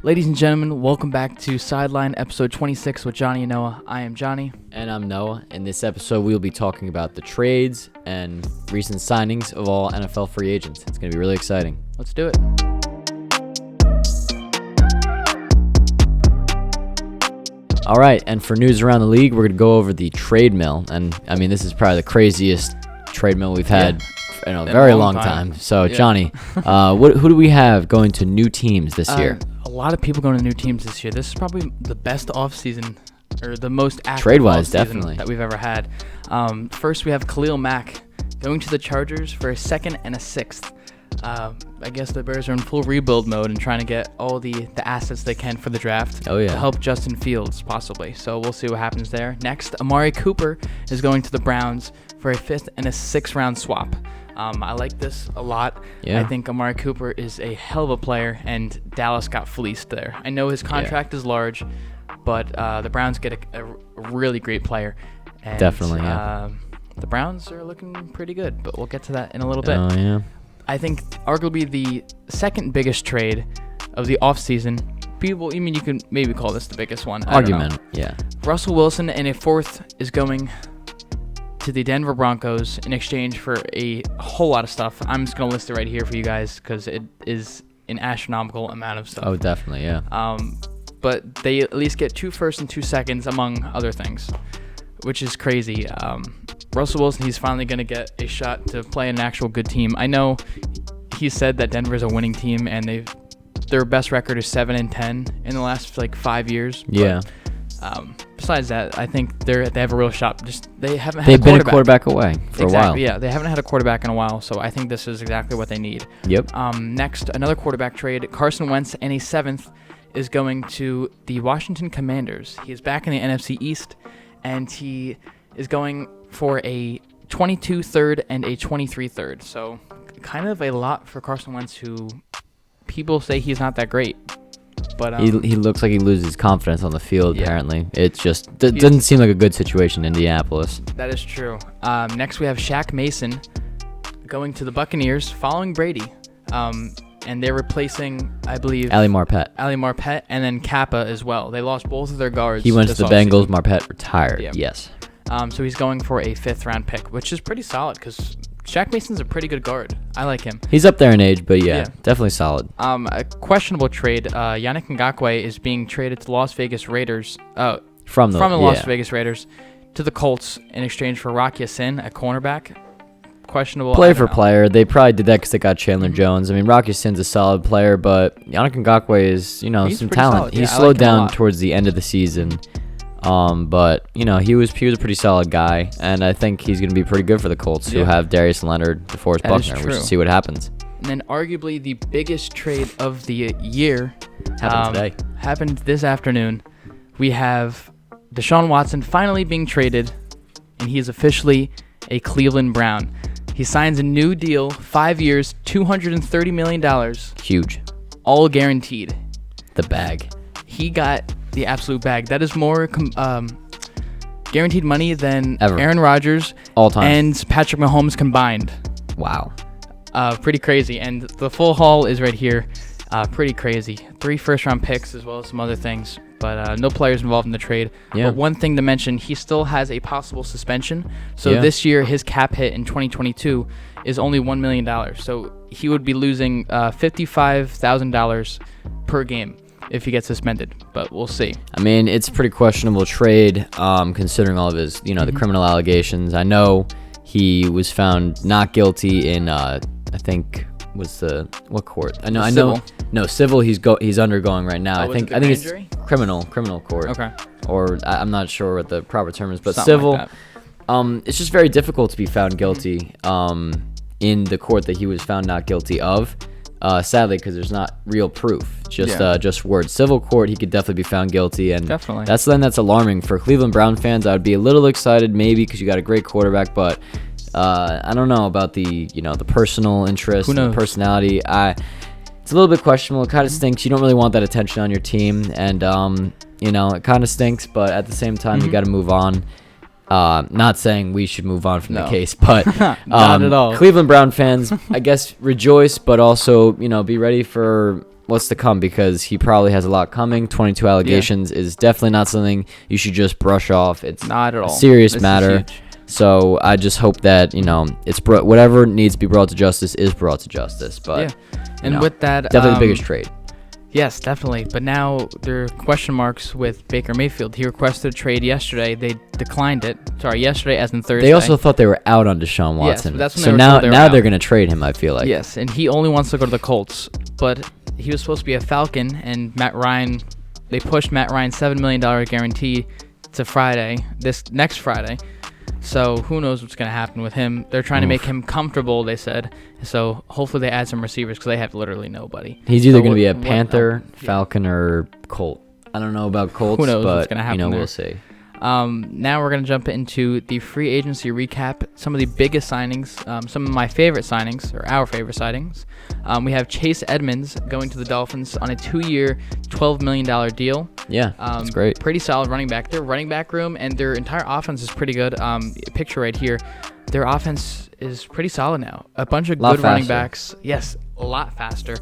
Ladies and gentlemen, welcome back to Sidelined, episode 26 with Jonny and Noah. I am Jonny. And I'm Noah. In this episode, we'll be talking about the trades and recent signings of all NFL free agents. It's going to be really exciting. Let's do it. All right, and for news around the league, we're going to go over the trade mill. And, I mean, this is probably the craziest trade mill we've had in a very long time. So, Jonny, who do we have going to new teams this year? A lot of people going to new teams this year. This is probably the best offseason, or the most active trade-wise, offseason definitely, that we've ever had. First, we have Khalil Mack going to the Chargers for a second and a sixth. I guess the Bears are in full rebuild mode and trying to get all the assets they can for the draft to help Justin Fields, possibly. So we'll see what happens there. Next, Amari Cooper is going to the Browns for a fifth and a sixth round swap. I like this a lot. I think Amari Cooper is a hell of a player, and Dallas got fleeced there. I know his contract is large, but the Browns get a really great player. And, definitely, the Browns are looking pretty good, but we'll get to that in a little bit. Oh, yeah. I think arguably the second biggest trade of the offseason. You can maybe call this the biggest one. Argument, yeah. Russell Wilson and a fourth is going to the Denver Broncos in exchange for a whole lot of stuff. I'm just going to list it right here for you guys because it is an astronomical amount of stuff. Oh, definitely, yeah. But they at least get 2 firsts and 2 seconds, among other things, which is crazy. Russell Wilson, he's finally going to get a shot to play in an actual good team. I know he said that Denver's a winning team, and their best record is 7-10 in the last 5 years. Yeah. But, besides that, I think they have a real shot. They've been a quarterback away for a while. Yeah, they haven't had a quarterback in a while, so I think this is exactly what they need. Yep. Next, another quarterback trade. Carson Wentz and a seventh is going to the Washington Commanders. He is back in the NFC East, and he is going for a 22 third and a 23 third. So kind of a lot for Carson Wentz, who people say he's not that great. But he looks like he loses confidence on the field, apparently. It just doesn't seem like a good situation in Indianapolis. That is true. Next, we have Shaq Mason going to the Buccaneers following Brady. And they're replacing, I believe, Ali Marpet, and then Kappa as well. They lost both of their guards. He went to the Bengals. Marpet retired. Yep. Yes. So he's going for a 5th round pick, which is pretty solid because Shaq Mason's a pretty good guard. I like him. He's up there in age, but definitely solid. A questionable trade. Yannick Ngakoue is being traded to Las Vegas Raiders. From the Las Vegas Raiders to the Colts in exchange for Rock Ya-Sin, a cornerback. Questionable. Player. They probably did that because they got Chandler Jones. I mean, Rock Ya-Sin's a solid player, but Yannick Ngakoue is, some talent. Solid. He slowed down towards the end of the season. But he was a pretty solid guy, and I think he's going to be pretty good for the Colts, who have Darius Leonard, DeForest Buckner. We should see what happens. And then arguably the biggest trade of the year happened this afternoon. We have Deshaun Watson finally being traded, and he is officially a Cleveland Brown. He signs a new deal, 5 years, $230 million. Huge. All guaranteed. The bag. He got the absolute bag. That is more guaranteed money than ever. Aaron Rodgers all time and Patrick Mahomes combined. Wow. Pretty crazy. And the full haul is right here. Pretty crazy. 3 first-round picks as well as some other things. But no players involved in the trade. Yeah. But one thing to mention, he still has a possible suspension. So this year, his cap hit in 2022 is only $1 million. So he would be losing $55,000 per game if he gets suspended, but we'll see. I mean, it's a pretty questionable trade, considering all of his, the criminal allegations. I know he was found not guilty in, I think, what court? I know. No, civil. He's undergoing right now. I think it's criminal court. Okay. Or I'm not sure what the proper term is, but something civil. Like that. It's just very difficult to be found guilty, in the court that he was found not guilty of. Sadly, because there's not real proof, just words. Civil court, he could definitely be found guilty, and definitely that's alarming for Cleveland Brown fans. I would be a little excited maybe because you got a great quarterback, but I don't know about the the personal interest, and the personality. It's a little bit questionable. It kind of stinks. You don't really want that attention on your team, and it kind of stinks. But at the same time, you got to move on. Not saying we should move on from the case, but not at all. Cleveland Brown fans, I guess, rejoice, but also be ready for what's to come, because he probably has a lot coming. 22 allegations is definitely not something you should just brush off. It's not at all a serious matter. So I just hope that, it's whatever needs to be brought to justice is brought to justice. But and with that, definitely the biggest trade. Yes, definitely. But now there are question marks with Baker Mayfield. He requested a trade yesterday. They declined it. Sorry, yesterday as in Thursday. They also thought they were out on Deshaun Watson. Yes, that's when so now they're going to trade him, I feel like. Yes, and he only wants to go to the Colts. But he was supposed to be a Falcon, and they pushed Matt Ryan's $7 million guarantee to next Friday. So who knows what's going to happen with him. They're trying to make him comfortable, they said. So hopefully they add some receivers because they have literally nobody. He's either going to be a Panther, Falcon, or Colt. I don't know about Colts, who knows but what's going to happen we'll see. Now we're going to jump into the free agency recap. Some of the biggest signings, some of my favorite signings, or our favorite signings. We have Chase Edmonds going to the Dolphins on a 2-year, $12 million deal. Yeah, that's great. Pretty solid running back. Their running back room and their entire offense is pretty good. Picture right here. Their offense is pretty solid now. A bunch of good running backs. Yes, a lot faster.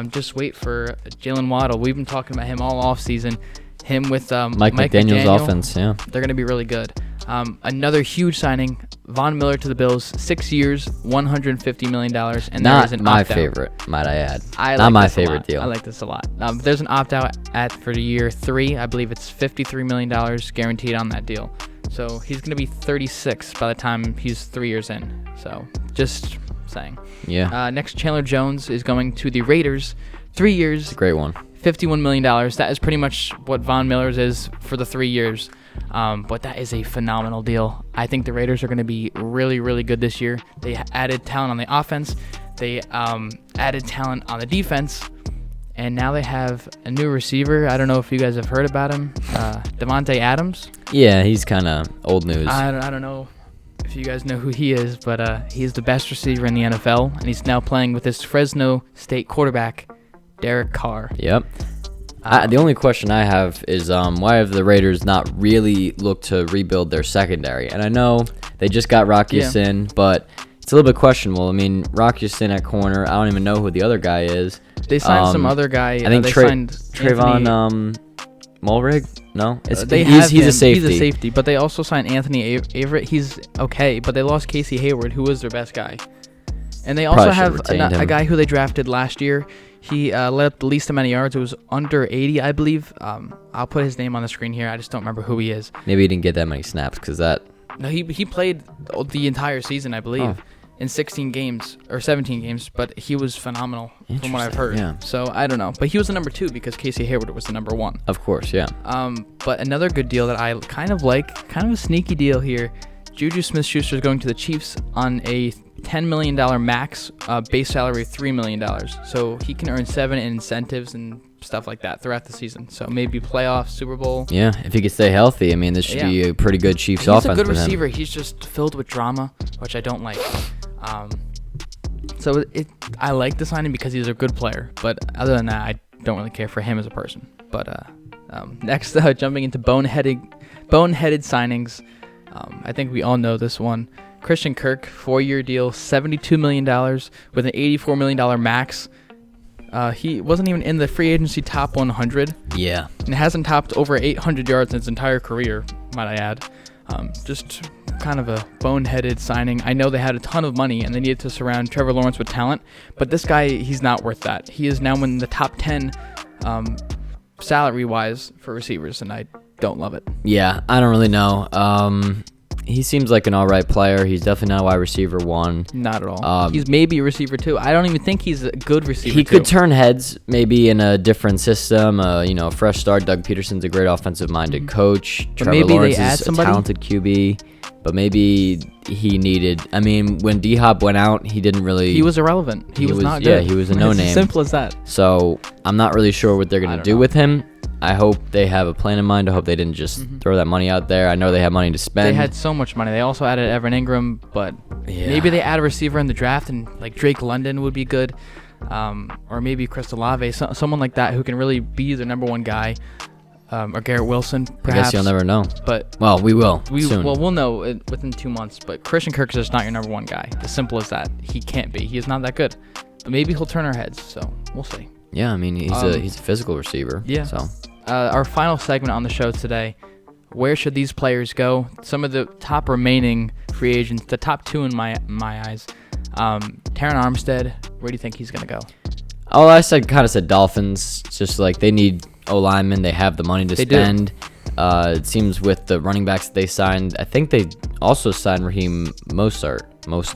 Just wait for Jalen Waddle. We've been talking about him all offseason. Him with Mike McDaniel's offense, yeah. They're going to be really good. Another huge signing, Von Miller to the Bills, 6 years, $150 million. And not there is an my opt-out. Favorite, might I add. Not my favorite deal. I like this a lot. There's an opt-out for the year 3. I believe it's $53 million guaranteed on that deal. So he's going to be 36 by the time he's 3 years in. So just saying. Yeah. Next, Chandler Jones is going to the Raiders. 3 years. It's a great one. $51 million. That is pretty much what Von Miller's is for the 3 years. But that is a phenomenal deal. I think the Raiders are going to be really, really good this year. They added talent on the offense. They added talent on the defense. And now they have a new receiver. I don't know if you guys have heard about him. Devontae Adams. Yeah, he's kind of old news. I don't know if you guys know who he is, but he is the best receiver in the NFL. And he's now playing with his Fresno State quarterback, Derek Carr. Yep. The only question I have is why have the Raiders not really looked to rebuild their secondary? And I know they just got Rocky Sin, but it's a little bit questionable. I mean, Rocky Sin at corner. I don't even know who the other guy is. They signed some other guy. I think they signed Trayvon Mulrig. No, he's a safety. He's a safety, but they also signed Anthony Averett. He's okay, but they lost Casey Hayward, who was their best guy. And they also have a guy who they drafted last year. He led up the least amount of yards. It was under 80, I believe. I'll put his name on the screen here. I just don't remember who he is. Maybe he didn't get that many snaps because that. No, he played the entire season, I believe, in 16 games or 17 games. But he was phenomenal from what I've heard. Yeah. So I don't know, but he was the number 2 because Casey Hayward was the number 1. Of course, yeah. But another good deal that I kind of like, kind of a sneaky deal here. JuJu SmithSchuster is going to the Chiefs on a $10 million max, base salary of $3 million. So he can earn 7 in incentives and stuff like that throughout the season. So maybe playoffs, Super Bowl. Yeah, if he can stay healthy. I mean, this should be a pretty good Chiefs offense. He's a good receiver. He's just filled with drama, which I don't like. So I like the signing because he's a good player. But other than that, I don't really care for him as a person. But next, jumping into boneheaded signings. I think we all know this one. Christian Kirk, 4-year deal, $72 million with an $84 million max. He wasn't even in the free agency top 100. Yeah. And hasn't topped over 800 yards in his entire career, might I add. Just kind of a boneheaded signing. I know they had a ton of money and they needed to surround Trevor Lawrence with talent, but this guy, he's not worth that. He is now in the top 10 salary-wise for receivers, and I don't love it. Yeah, I don't really know. He seems like an all right player. He's definitely not a wide receiver 1. Not at all. He's maybe a receiver 2. I don't even think he's a good receiver 2. He could turn heads maybe in a different system. A fresh start. Doug Peterson's a great offensive-minded coach. But Trevor maybe Lawrence they add is somebody? a talented QB. But maybe he needed... I mean, when D-Hop went out, he didn't really... He was irrelevant. He was not good. Yeah, he was a no-name. It's as simple as that. So I'm not really sure what they're going to do with him. I hope they have a plan in mind. I hope they didn't just throw that money out there. I know they have money to spend. They had so much money. They also added Evan Ingram, but maybe they add a receiver in the draft, and like Drake London would be good, or maybe Chris Olave, someone like that who can really be the number 1 guy, or Garrett Wilson, perhaps. I guess you'll never know. But we will soon. Well, we'll know within 2 months. But Christian Kirk is just not your number 1 guy. As simple as that. He can't be. He is not that good. But maybe he'll turn our heads. So we'll see. Yeah, I mean, he's a physical receiver. Yeah. So our final segment on the show today, where should these players go? Some of the top remaining free agents, the top 2 in my eyes. Tyrone Armstead, where do you think he's going to go? Oh, I kind of said Dolphins. Just like they need O-linemen. They have the money to spend. It seems with the running backs that they signed, I think they also signed Raheem Mostert.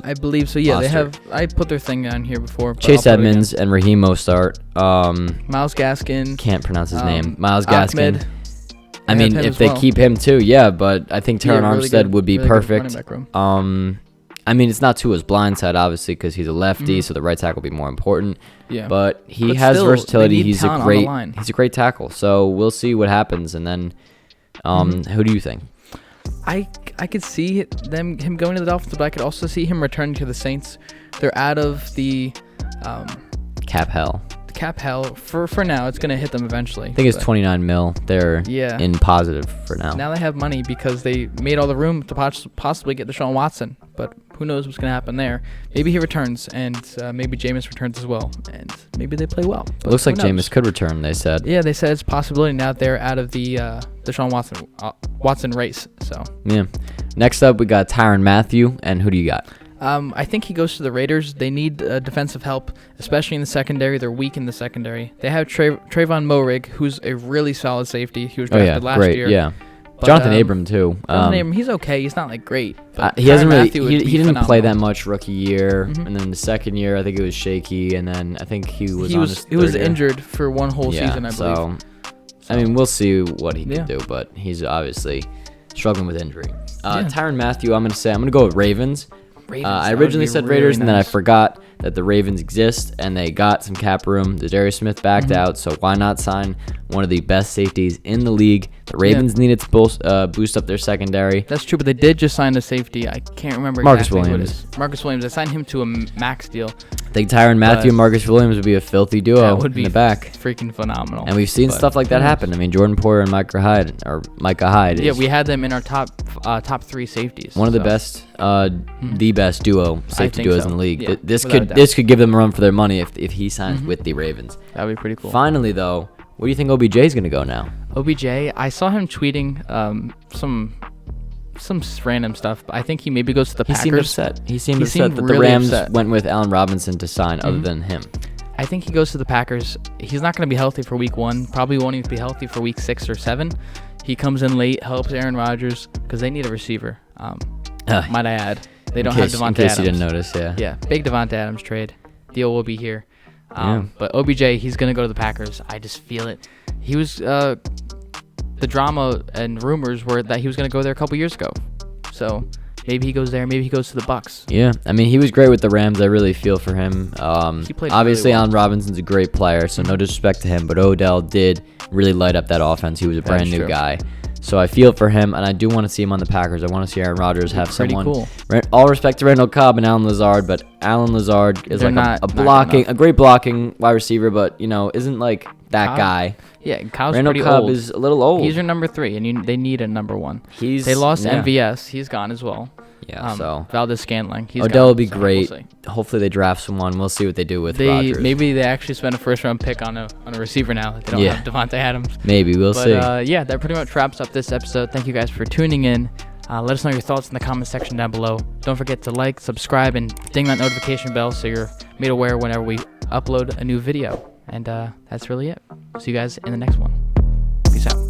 I believe so. Yeah, they have. I put their thing on here before. Chase Edmonds and Raheem Mostert. Myles Gaskin. Can't pronounce his name. Myles Gaskin. Ahmed. I mean, if they keep him too, yeah. But I think Tyrone Armstead would be perfect. I mean, it's not Tua's blind side, obviously, because he's a lefty, so the right tackle will be more important. Yeah. But he has versatility. He's a great tackle. So we'll see what happens. And then, who do you think? I could see him going to the Dolphins, but I could also see him returning to the Saints. They're out of the cap hell. Cap hell for now. It's gonna hit them eventually. I think it's 29 mil. They're in positive for now. Now they have money because they made all the room to possibly get Deshaun Watson, but who knows what's gonna happen there? Maybe he returns, and maybe Jameis returns as well, and maybe they play well. It looks like Jameis could return. They said. Yeah, they said it's a possibility now that they're out of the Deshaun Watson race. So yeah. Next up, we got Tyrone Matthews, and who do you got? I think he goes to the Raiders. They need defensive help, especially in the secondary. They're weak in the secondary. They have Trayvon Moehrig, who's a really solid safety. He was drafted last year. Yeah. But, Jonathan Abram too. Jonathan Abram, he's okay. He's not like great. But he hasn't really. He didn't play that much rookie year, and then the second year I think it was shaky, and then I think he was injured for one whole season, I believe. So I mean, we'll see what he can do, but he's obviously struggling with injury. Tyrone Matthews, I'm gonna go with Ravens. I originally said Raiders, and then I forgot that the Ravens exist, and they got some cap room. Darius Smith backed out, so why not sign one of the best safeties in the league? The Ravens needed to boost up their secondary. That's true, but they did just sign a safety. I can't remember exactly who it is. Marcus Williams. They signed him to a max deal. I think Tyrone Matthews and Marcus Williams would be a filthy duo in the back. Freaking phenomenal. And we've seen stuff like that happen. I mean, Jordan Poyer and Micah Hyde. Yeah, we had them in our top 3 safeties. One of the best, the best safety duos in the league. Yeah, this could give them a run for their money if he signs with the Ravens. That would be pretty cool. Finally, though, where do you think OBJ is going to go now? OBJ, I saw him tweeting some random stuff. But I think he maybe goes to the Packers. He seemed upset that the Rams went with Allen Robinson to sign other than him. I think he goes to the Packers. He's not going to be healthy for week 1. Probably won't even be healthy for week 6 or 7. He comes in late, helps Aaron Rodgers because they need a receiver. Might I add. They don't have Devontae Adams. In case you didn't notice, yeah. Yeah, big Devontae Adams trade. Deal will be here. But OBJ, he's going to go to the Packers. I just feel it. He was the drama and rumors were that he was going to go there a couple years ago. So maybe he goes there. Maybe he goes to the Bucks. Yeah, I mean, he was great with the Rams. I really feel for him. He played obviously, really well. Allen Robinson's a great player, so no disrespect to him, but Odell did really light up that offense. He was a brand new guy. So I feel for him, and I do want to see him on the Packers. I want to see Aaron Rodgers have someone. Cool. All respect to Randall Cobb and Allen Lazard, but Allen Lazard is a great blocking wide receiver, but isn't like that guy. Yeah, Kyle's Randall pretty Cobb old. is a little old. He's your number 3, and they need a number 1. They lost MVS. He's gone as well. Yeah, so Valdez-Scantling. Odell will be great. Hopefully they draft someone. We'll see what they do with Rodgers. Maybe they actually spend a first-round pick on a receiver now that they don't have Devontae Adams. Maybe we'll see. Yeah, that pretty much wraps up this episode. Thank you guys for tuning in. Let us know your thoughts in the comment section down below. Don't forget to like, subscribe, and ding that notification bell so you're made aware whenever we upload a new video. And that's really it. See you guys in the next one. Peace out.